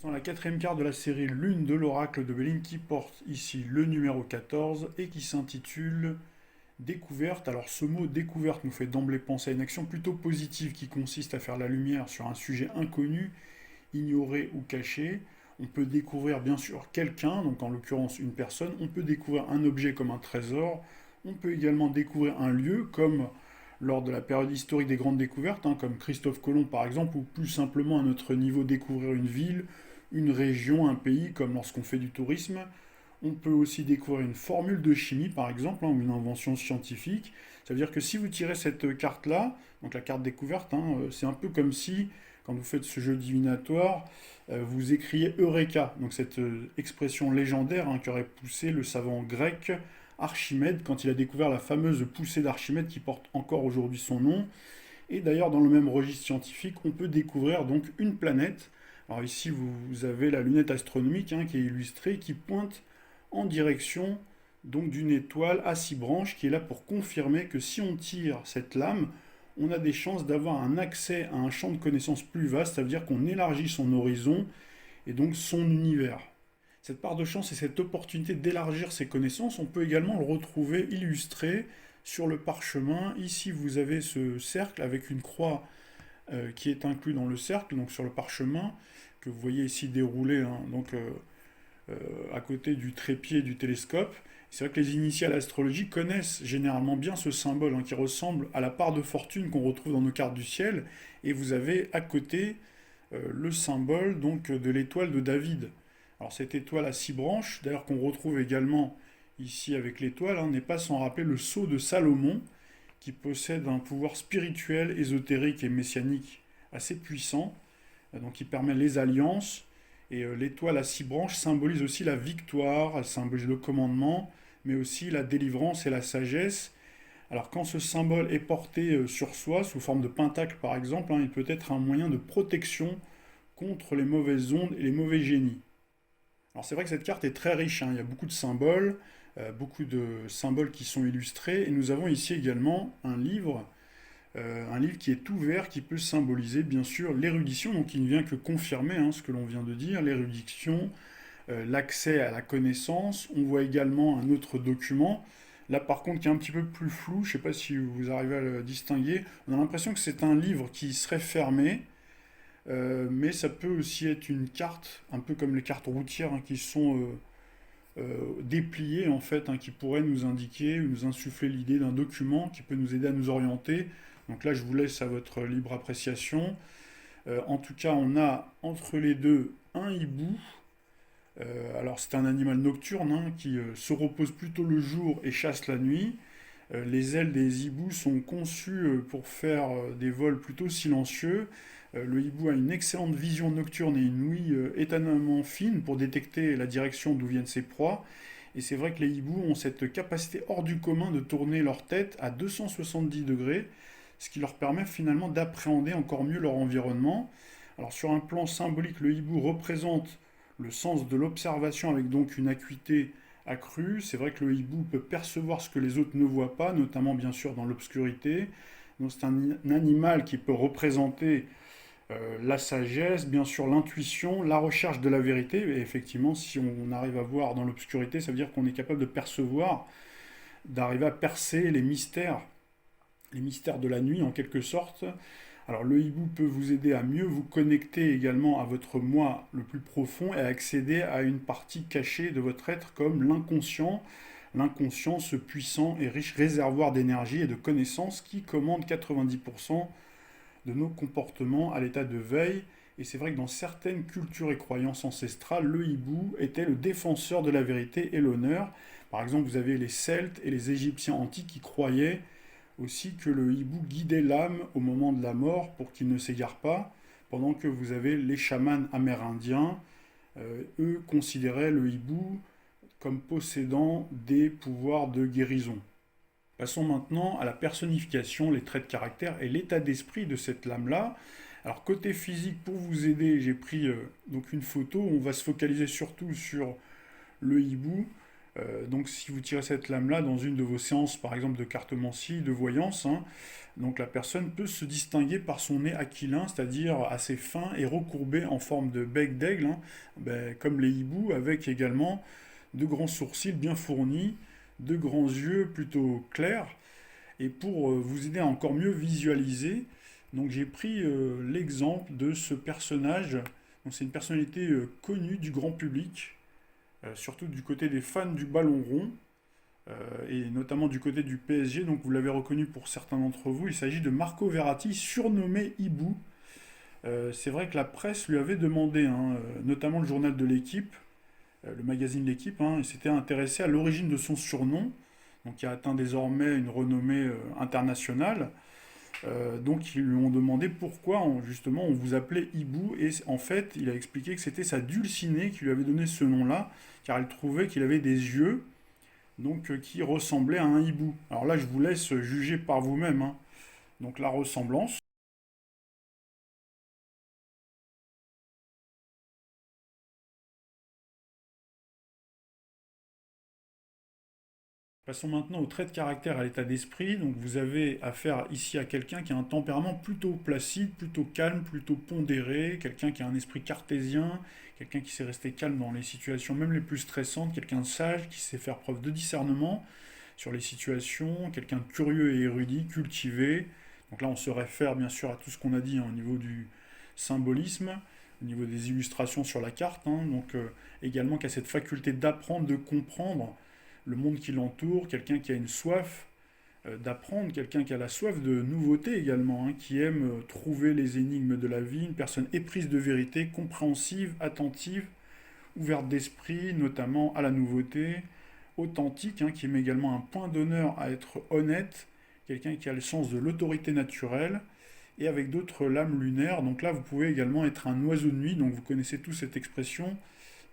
Dans la quatrième carte de la série Lune de l'Oracle de Béline qui porte ici le numéro 14 et qui s'intitule Découverte. Alors ce mot découverte nous fait d'emblée penser à une action plutôt positive qui consiste à faire la lumière sur un sujet inconnu, ignoré ou caché. On peut découvrir bien sûr quelqu'un, donc en l'occurrence une personne, on peut découvrir un objet comme un trésor, on peut également découvrir un lieu comme lors de la période historique des grandes découvertes, comme Christophe Colomb par exemple, ou plus simplement à notre niveau découvrir une ville, une région, un pays, comme lorsqu'on fait du tourisme. On peut aussi découvrir une formule de chimie, par exemple, ou une invention scientifique. Ça veut dire que si vous tirez cette carte-là, donc la carte découverte, c'est un peu comme si, quand vous faites ce jeu divinatoire, vous écriez Eureka, donc cette expression légendaire qui aurait poussé le savant grec Archimède quand il a découvert la fameuse poussée d'Archimède qui porte encore aujourd'hui son nom. Et d'ailleurs, dans le même registre scientifique, on peut découvrir donc une planète. Alors ici, vous avez la lunette astronomique qui est illustrée, qui pointe en direction donc d'une étoile à 6 branches, qui est là pour confirmer que si on tire cette lame, on a des chances d'avoir un accès à un champ de connaissances plus vaste. Ça veut dire qu'on élargit son horizon et donc son univers. Cette part de chance et cette opportunité d'élargir ses connaissances, on peut également le retrouver illustré sur le parchemin. Ici, vous avez ce cercle avec une croix qui est inclus dans le cercle, donc sur le parchemin, que vous voyez ici déroulé à côté du trépied du télescope. C'est vrai que les initiés à l'astrologie connaissent généralement bien ce symbole qui ressemble à la part de fortune qu'on retrouve dans nos cartes du ciel. Et vous avez à côté le symbole donc de l'étoile de David. Alors cette étoile à 6 branches, d'ailleurs qu'on retrouve également ici avec l'étoile, n'est pas sans rappeler le sceau de Salomon, qui possède un pouvoir spirituel, ésotérique et messianique assez puissant, donc qui permet les alliances. Et l'étoile à 6 branches symbolise aussi la victoire, elle symbolise le commandement, mais aussi la délivrance et la sagesse. Alors quand ce symbole est porté sur soi, sous forme de pentacle par exemple, il peut être un moyen de protection contre les mauvaises ondes et les mauvais génies. Alors c'est vrai que cette carte est très riche, il y a beaucoup de symboles qui sont illustrés, et nous avons ici également un livre qui est ouvert, qui peut symboliser bien sûr l'érudition, donc il ne vient que confirmer ce que l'on vient de dire, l'érudition, l'accès à la connaissance. On voit également un autre document, là par contre qui est un petit peu plus flou, je ne sais pas si vous arrivez à le distinguer, on a l'impression que c'est un livre qui serait fermé, mais ça peut aussi être une carte, un peu comme les cartes routières qui sont dépliées en fait, qui pourraient nous indiquer ou nous insuffler l'idée d'un document qui peut nous aider à nous orienter. Donc là, je vous laisse à votre libre appréciation. En tout cas, on a entre les deux un hibou. Alors c'est un animal nocturne qui se repose plutôt le jour et chasse la nuit. Les ailes des hiboux sont conçues pour faire des vols plutôt silencieux. Le hibou a une excellente vision nocturne et une ouïe étonnamment fine pour détecter la direction d'où viennent ses proies. Et c'est vrai que les hiboux ont cette capacité hors du commun de tourner leur tête à 270 degrés, ce qui leur permet finalement d'appréhender encore mieux leur environnement. Alors sur un plan symbolique, le hibou représente le sens de l'observation avec donc une acuité accrue. C'est vrai que le hibou peut percevoir ce que les autres ne voient pas, notamment bien sûr dans l'obscurité. Donc c'est un animal qui peut représenter la sagesse, bien sûr l'intuition, la recherche de la vérité. Et effectivement, si on arrive à voir dans l'obscurité, ça veut dire qu'on est capable de percevoir, d'arriver à percer les mystères de la nuit en quelque sorte. Alors le hibou peut vous aider à mieux vous connecter également à votre moi le plus profond et à accéder à une partie cachée de votre être comme l'inconscient. L'inconscient, ce puissant et riche réservoir d'énergie et de connaissances qui commande 90% de nos comportements à l'état de veille. Et c'est vrai que dans certaines cultures et croyances ancestrales, le hibou était le défenseur de la vérité et l'honneur. Par exemple, vous avez les Celtes et les Égyptiens antiques qui croyaient aussi que le hibou guidait l'âme au moment de la mort pour qu'il ne s'égare pas, pendant que vous avez les chamans amérindiens, eux considéraient le hibou comme possédant des pouvoirs de guérison. Passons maintenant à la personnification, les traits de caractère et l'état d'esprit de cette lame-là. Alors côté physique, pour vous aider, j'ai pris donc une photo. On va se focaliser surtout sur le hibou. Donc si vous tirez cette lame-là dans une de vos séances, par exemple de cartomancie, de voyance, hein, donc la personne peut se distinguer par son nez aquilin, c'est-à-dire assez fin et recourbé en forme de bec d'aigle, hein, ben, comme les hiboux, avec également de grands sourcils bien fournis, de grands yeux plutôt clairs. Et pour vous aider à encore mieux visualiser, donc j'ai pris l'exemple de ce personnage. Donc c'est une personnalité connue du grand public, surtout du côté des fans du ballon rond, et notamment du côté du PSG. Donc vous l'avez reconnu pour certains d'entre vous, il s'agit de Marco Verratti, surnommé Hibou. C'est vrai que la presse lui avait demandé, hein, notamment le journal de l'équipe, le magazine L'équipe, hein, il s'était intéressé à l'origine de son surnom, donc qui a atteint désormais une renommée internationale. Donc ils lui ont demandé pourquoi justement on vous appelait Hibou, et en fait il a expliqué que c'était sa dulcinée qui lui avait donné ce nom-là, car elle trouvait qu'il avait des yeux donc qui ressemblaient à un hibou. Alors là je vous laisse juger par vous-même, hein. Donc la ressemblance. Passons maintenant au trait de caractère, à l'état d'esprit. Donc vous avez affaire ici à quelqu'un qui a un tempérament plutôt placide, plutôt calme, plutôt pondéré, quelqu'un qui a un esprit cartésien, quelqu'un qui sait rester calme dans les situations même les plus stressantes, quelqu'un de sage qui sait faire preuve de discernement sur les situations, quelqu'un de curieux et érudit, cultivé. Donc là on se réfère bien sûr à tout ce qu'on a dit, hein, au niveau du symbolisme, au niveau des illustrations sur la carte, hein. Donc également qui a cette faculté d'apprendre, de comprendre le monde qui l'entoure, quelqu'un qui a une soif d'apprendre, quelqu'un qui a la soif de nouveauté également, hein, qui aime trouver les énigmes de la vie, une personne éprise de vérité, compréhensive, attentive, ouverte d'esprit, notamment à la nouveauté, authentique, hein, qui met également un point d'honneur à être honnête, quelqu'un qui a le sens de l'autorité naturelle, et avec d'autres lames lunaires. Donc là, vous pouvez également être un oiseau de nuit, donc vous connaissez tous cette expression,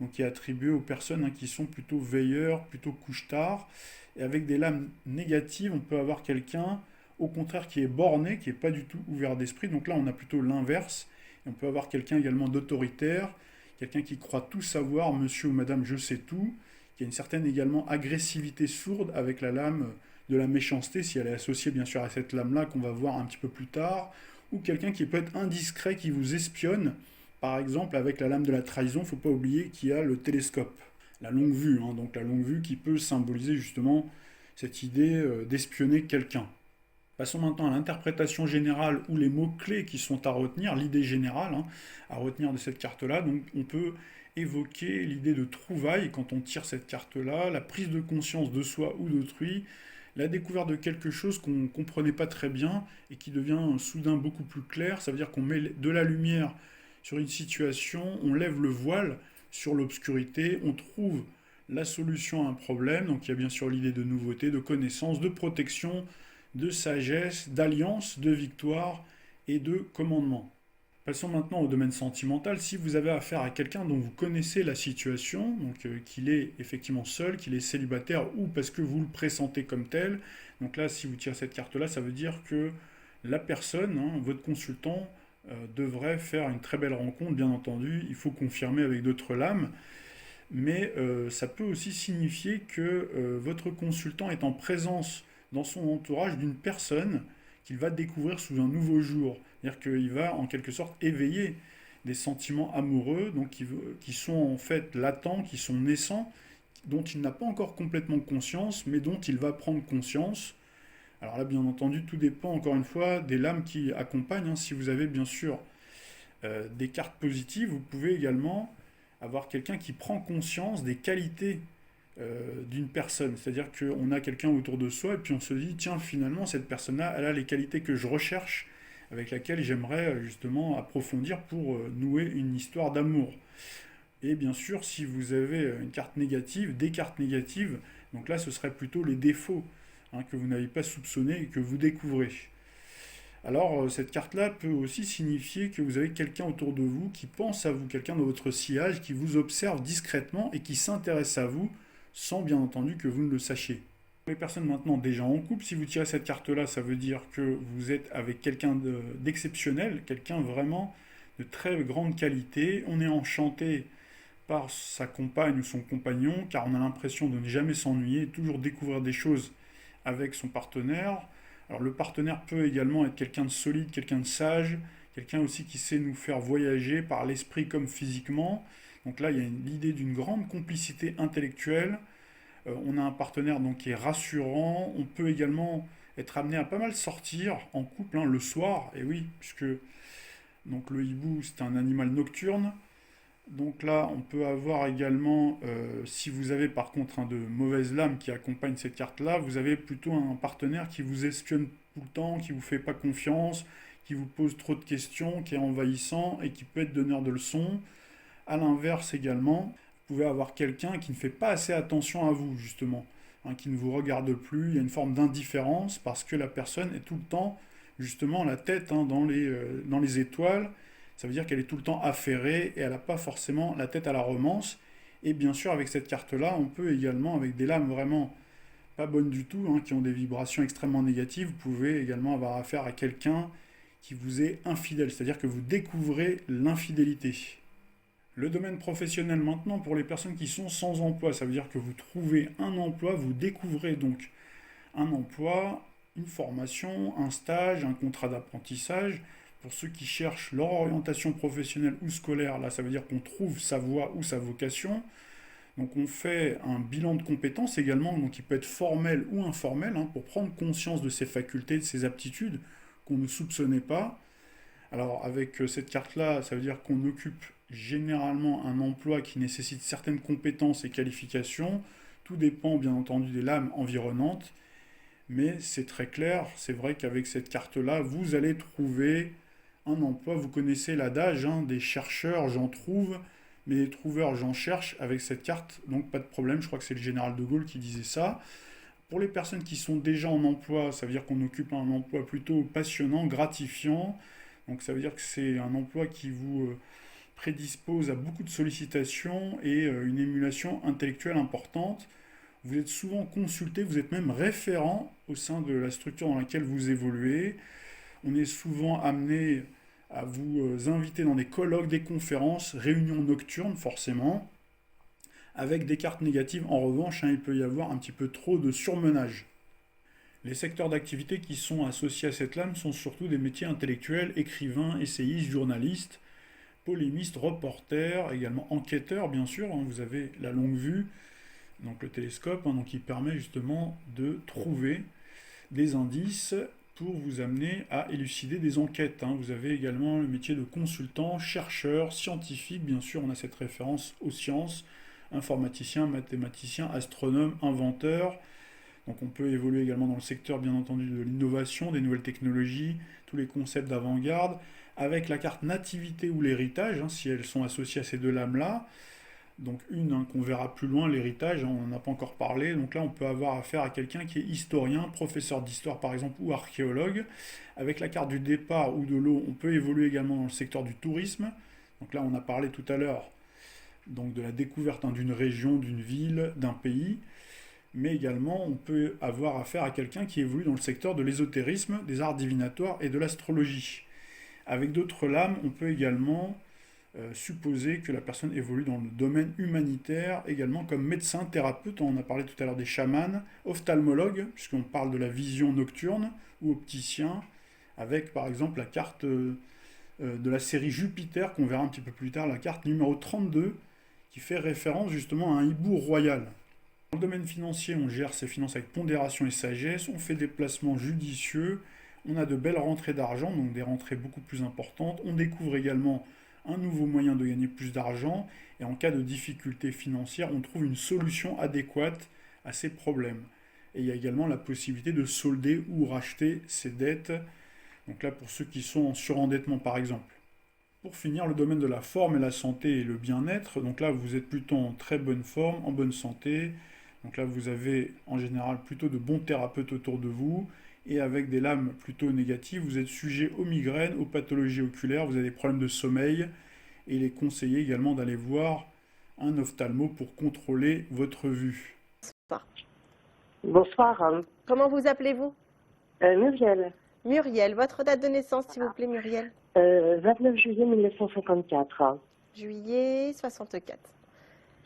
donc qui est attribuée aux personnes, hein, qui sont plutôt veilleurs, plutôt couche-tard. Et avec des lames négatives, on peut avoir quelqu'un, au contraire, qui est borné, qui n'est pas du tout ouvert d'esprit. Donc là, on a plutôt l'inverse. Et on peut avoir quelqu'un également d'autoritaire, quelqu'un qui croit tout savoir, monsieur ou madame, je sais tout, qui a une certaine également agressivité sourde avec la lame de la méchanceté, si elle est associée bien sûr à cette lame-là qu'on va voir un petit peu plus tard, ou quelqu'un qui peut être indiscret, qui vous espionne, par exemple avec la lame de la trahison. Il ne faut pas oublier qu'il y a le télescope, la longue vue, hein, donc la longue vue qui peut symboliser justement cette idée d'espionner quelqu'un. Passons maintenant à l'interprétation générale ou les mots-clés qui sont à retenir, l'idée générale, hein, à retenir de cette carte-là. Donc on peut évoquer l'idée de trouvaille quand on tire cette carte-là, la prise de conscience de soi ou d'autrui, la découverte de quelque chose qu'on ne comprenait pas très bien et qui devient soudain beaucoup plus clair. Ça veut dire qu'on met de la lumière sur une situation, on lève le voile sur l'obscurité, on trouve la solution à un problème. Donc il y a bien sûr l'idée de nouveauté, de connaissance, de protection, de sagesse, d'alliance, de victoire et de commandement. Passons maintenant au domaine sentimental. Si vous avez affaire à quelqu'un dont vous connaissez la situation, donc qu'il est effectivement seul, qu'il est célibataire ou parce que vous le pressentez comme tel, donc là, si vous tirez cette carte-là, ça veut dire que la personne, hein, votre consultant, devrait faire une très belle rencontre, bien entendu. Il faut confirmer avec d'autres lames, mais ça peut aussi signifier que votre consultant est en présence dans son entourage d'une personne qu'il va découvrir sous un nouveau jour. C'est-à-dire qu'il va en quelque sorte éveiller des sentiments amoureux, donc qui sont en fait latents, qui sont naissants, dont il n'a pas encore complètement conscience, mais dont il va prendre conscience. Alors là, bien entendu, tout dépend encore une fois des lames qui accompagnent, hein. Si vous avez bien sûr des cartes positives, vous pouvez également avoir quelqu'un qui prend conscience des qualités d'une personne. C'est-à-dire qu'on a quelqu'un autour de soi et puis on se dit, tiens, finalement, cette personne-là, elle a les qualités que je recherche, avec laquelle j'aimerais justement approfondir pour nouer une histoire d'amour. Et bien sûr, si vous avez une carte négative, des cartes négatives, donc là, ce serait plutôt les défauts, hein, que vous n'avez pas soupçonnés et que vous découvrez. Alors, cette carte-là peut aussi signifier que vous avez quelqu'un autour de vous qui pense à vous, quelqu'un de votre sillage qui vous observe discrètement et qui s'intéresse à vous sans bien entendu que vous ne le sachiez. Pour les personnes maintenant déjà en couple, si vous tirez cette carte-là, ça veut dire que vous êtes avec quelqu'un d'exceptionnel, quelqu'un vraiment de très grande qualité. On est enchanté par sa compagne ou son compagnon, car on a l'impression de ne jamais s'ennuyer, toujours découvrir des choses avec son partenaire. Alors le partenaire peut également être quelqu'un de solide, quelqu'un de sage, quelqu'un aussi qui sait nous faire voyager par l'esprit comme physiquement. Donc là, il y a l'idée d'une grande complicité intellectuelle. On a un partenaire donc qui est rassurant. On peut également être amené à pas mal sortir en couple le soir. Et oui, puisque donc le hibou c'est un animal nocturne. Donc là, on peut avoir également, si vous avez par contre de mauvaises lames qui accompagnent cette carte-là, vous avez plutôt un partenaire qui vous espionne tout le temps, qui vous fait pas confiance, qui vous pose trop de questions, qui est envahissant et qui peut être donneur de leçons. À l'inverse également, vous pouvez avoir quelqu'un qui ne fait pas assez attention à vous, justement, qui ne vous regarde plus. Il y a une forme d'indifférence parce que la personne est tout le temps, justement, la tête dans les étoiles. Ça veut dire qu'elle est tout le temps affairée et elle n'a pas forcément la tête à la romance. Et bien sûr, avec cette carte-là, on peut également, avec des lames vraiment pas bonnes du tout, qui ont des vibrations extrêmement négatives, vous pouvez également avoir affaire à quelqu'un qui vous est infidèle, c'est-à-dire que vous découvrez l'infidélité. Le domaine professionnel maintenant, pour les personnes qui sont sans emploi, ça veut dire que vous trouvez un emploi, vous découvrez donc un emploi, une formation, un stage, un contrat d'apprentissage. Pour ceux qui cherchent leur orientation professionnelle ou scolaire, là ça veut dire qu'on trouve sa voie ou sa vocation. Donc on fait un bilan de compétences également, donc il peut être formel ou informel, pour prendre conscience de ses facultés, de ses aptitudes qu'on ne soupçonnait pas. Alors avec cette carte-là, ça veut dire qu'on occupe généralement un emploi qui nécessite certaines compétences et qualifications. Tout dépend bien entendu des lames environnantes, mais c'est très clair, c'est vrai qu'avec cette carte-là, vous allez trouver un emploi. Vous connaissez l'adage, des chercheurs, j'en trouve, mais des trouveurs, j'en cherche. Avec cette carte, donc pas de problème, je crois que c'est le général de Gaulle qui disait ça. Pour les personnes qui sont déjà en emploi, ça veut dire qu'on occupe un emploi plutôt passionnant, gratifiant. Donc ça veut dire que c'est un emploi qui vous prédispose à beaucoup de sollicitations et une émulation intellectuelle importante. Vous êtes souvent consulté, vous êtes même référent au sein de la structure dans laquelle vous évoluez. On est souvent amené à vous inviter dans des colloques, des conférences, réunions nocturnes forcément. Avec des cartes négatives, en revanche, il peut y avoir un petit peu trop de surmenage. Les secteurs d'activité qui sont associés à cette lame sont surtout des métiers intellectuels, écrivains, essayistes, journalistes, polémistes, reporters, également enquêteurs bien sûr. Vous avez la longue vue, donc le télescope, donc qui permet justement de trouver des indices pour vous amener à élucider des enquêtes. Vous avez également le métier de consultant, chercheur, scientifique, bien sûr on a cette référence aux sciences, informaticien, mathématicien, astronome, inventeur. Donc on peut évoluer également dans le secteur bien entendu de l'innovation, des nouvelles technologies, tous les concepts d'avant-garde, avec la carte nativité ou l'héritage, si elles sont associées à ces deux lames-là. Donc une qu'on verra plus loin, l'héritage, on n'en a pas encore parlé. Donc là on peut avoir affaire à quelqu'un qui est historien, professeur d'histoire par exemple, ou archéologue. Avec la carte du départ ou de l'eau, on peut évoluer également dans le secteur du tourisme. Donc là on a parlé tout à l'heure donc de la découverte d'une région, d'une ville, d'un pays. Mais également on peut avoir affaire à quelqu'un qui évolue dans le secteur de l'ésotérisme, des arts divinatoires et de l'astrologie. Avec d'autres lames, on peut également supposer que la personne évolue dans le domaine humanitaire, également comme médecin, thérapeute, on a parlé tout à l'heure des chamans, ophtalmologue, puisqu'on parle de la vision nocturne, ou opticien, avec par exemple la carte de la série Jupiter, qu'on verra un petit peu plus tard, la carte numéro 32, qui fait référence justement à un hibou royal. Dans le domaine financier, on gère ses finances avec pondération et sagesse, on fait des placements judicieux, on a de belles rentrées d'argent, donc des rentrées beaucoup plus importantes, on découvre également un nouveau moyen de gagner plus d'argent, et en cas de difficulté financière, on trouve une solution adéquate à ces problèmes. Et il y a également la possibilité de solder ou racheter ses dettes, donc là pour ceux qui sont en surendettement par exemple. Pour finir, le domaine de la forme et la santé et le bien-être, donc là vous êtes plutôt en très bonne forme, en bonne santé, donc là vous avez en général plutôt de bons thérapeutes autour de vous, et avec des lames plutôt négatives, vous êtes sujet aux migraines, aux pathologies oculaires, vous avez des problèmes de sommeil, et il est conseillé également d'aller voir un ophtalmo pour contrôler votre vue. Bonsoir. Comment vous appelez-vous? Muriel. Muriel, votre date de naissance, s'il vous plaît, Muriel? 29 juillet 1954. Juillet 64.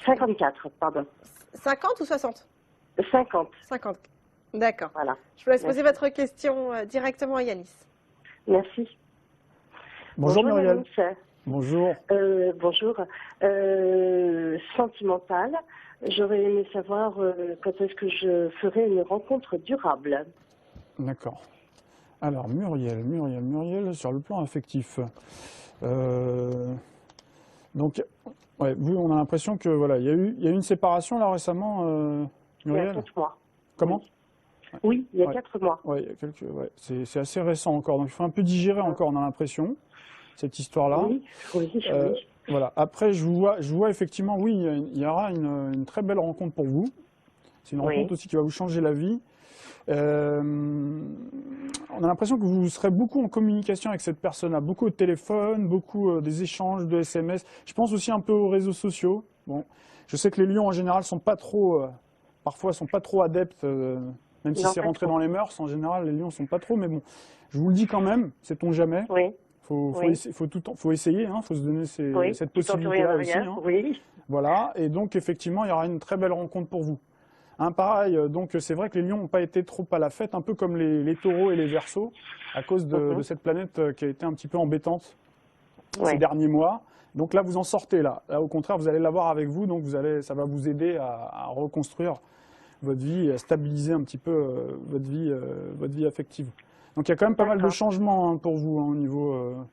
54, pardon. 50 ou 60? 50, 50. D'accord. voilà. Je vous laisse poser Merci. votre question directement à Yanis. Merci. Bonjour Muriel. Yanis. Bonjour. Bonjour. Sentimentale. J'aurais aimé savoir quand est-ce que je ferai une rencontre durable. D'accord. Alors Muriel, sur le plan affectif. Donc, ouais, vous, on a l'impression que voilà, il y a eu une séparation là récemment, Il y a Muriel. 4 mois. Comment? Oui, il y a Ouais. 4 mois. Ouais, ouais, c'est assez récent encore, donc il faut un peu digérer encore, on a l'impression, cette histoire-là. Oui, oui, Euh, oui. Voilà. Après, je vois effectivement, oui, il y aura une très belle rencontre pour vous. C'est une rencontre Oui. aussi qui va vous changer la vie. On a l'impression que vous serez beaucoup en communication avec cette personne-là, beaucoup au téléphone, beaucoup des échanges de SMS. Je pense aussi un peu aux réseaux sociaux. Bon, je sais que les lions en général sont pas trop, parfois sont pas trop adeptes, même si Non, c'est pas rentré trop. dans les mœurs. En général, les lions sont pas trop, mais bon, je vous le dis quand même, sait-on jamais. Oui, oui. Faut essayer, hein, faut se donner Oui, cette qui tente rien possibilité-là à aussi. rien. Hein. Oui. Voilà, et donc effectivement, il y aura une très belle rencontre pour vous. Hein, pareil, donc c'est vrai que les lions n'ont pas été trop à la fête, un peu comme les taureaux et les verseaux, à cause de cette planète qui a été un petit peu embêtante ces Ouais. derniers mois. Donc là, vous en sortez là. Là, au contraire, vous allez l'avoir avec vous, donc ça va vous aider à reconstruire votre vie et à stabiliser un petit peu votre vie affective. Donc il y a quand même pas mal de D'accord. changements hein, pour vous hein,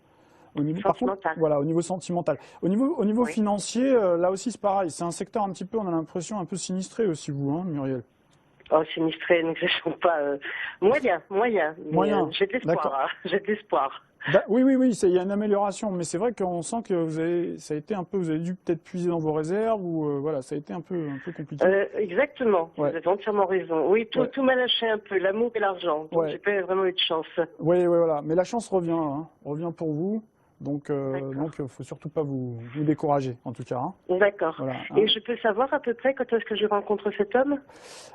par contre, Sentimental. voilà, au niveau sentimental. Au niveau Oui. financier, là aussi c'est pareil. C'est un secteur un petit peu, on a l'impression, un peu sinistré aussi, vous, hein, Muriel. Oh, sinistré, n'exagérons pas. Moyen. Mais, Moyen, j'ai de l'espoir. d'accord. Hein. J'ai de l'espoir. Oui, il y a une amélioration, mais c'est vrai qu'on sent que vous avez dû peut-être puiser dans vos réserves ou voilà, ça a été un peu compliqué. Exactement. Ouais. Vous avez entièrement raison. Oui, Ouais. tout m'a lâché un peu, l'amour et l'argent. Donc, Ouais. j'ai pas vraiment eu de chance. Oui, voilà. Mais la chance revient pour vous. Donc, D'accord. faut surtout pas vous décourager, en tout cas. Hein. D'accord. Voilà, hein. Et je peux savoir à peu près quand est-ce que je rencontre cet homme?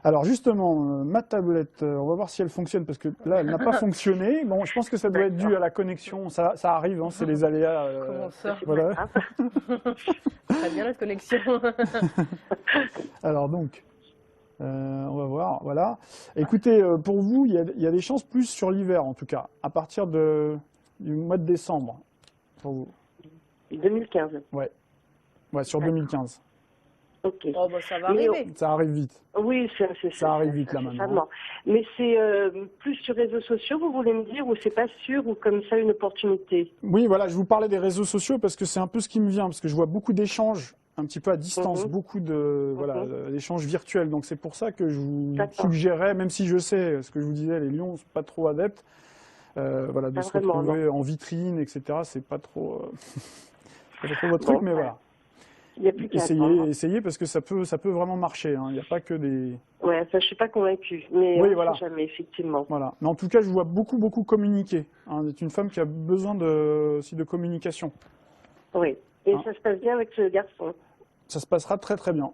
Alors justement, ma tablette, on va voir si elle fonctionne parce que là, elle n'a pas fonctionné. Bon, je pense que ça doit être dû à la connexion. Ça arrive, hein, c'est les aléas. Comment ça? C'est Voilà. pas grave. Très bien la connexion. Alors donc, on va voir. Voilà. Écoutez, pour vous, il y a des chances plus sur l'hiver, en tout cas, à partir du mois de décembre. Pour vous. 2015. Ouais, sur D'accord. 2015. Ok. Oh, bah, ça va Mais arriver. Ça arrive vite. Oui, Ça arrive vite, là, maintenant. certainement. Mais c'est plus sur réseaux sociaux, vous voulez me dire, ou c'est pas sûr, ou comme ça une opportunité? Oui, voilà, je vous parlais des réseaux sociaux parce que c'est un peu ce qui me vient, parce que je vois beaucoup d'échanges un petit peu à distance, beaucoup d'échanges virtuels. Donc c'est pour ça que je vous D'accord. suggérais, même si je sais ce que je vous disais, les lions ne sont pas trop adeptes, voilà, de Pas se vraiment, retrouver en vitrine, etc. C'est pas trop, c'est pas trop votre truc, mais voilà. Il n'y a plus qu'à attendre. Essayez parce que ça peut vraiment marcher. Hein. Il n'y a pas que des. Ouais, ça, je suis pas convaincue, mais Oui, on voilà. sait jamais, effectivement. Voilà. Mais en tout cas, je vois beaucoup communiquer. Hein. C'est une femme qui a besoin aussi de communication. Oui. Et Hein. ça se passe bien avec ce garçon? Ça se passera très bien.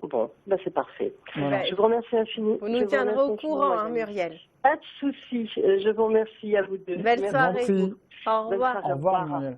Bon, bah c'est parfait. Voilà. Je vous remercie infiniment. Vous nous tiendrez au courant, hein, Muriel. Pas de souci. Je vous remercie à vous deux. Belle Merci soirée. beaucoup. Au Bonne revoir. soirée, Au revoir, Muriel.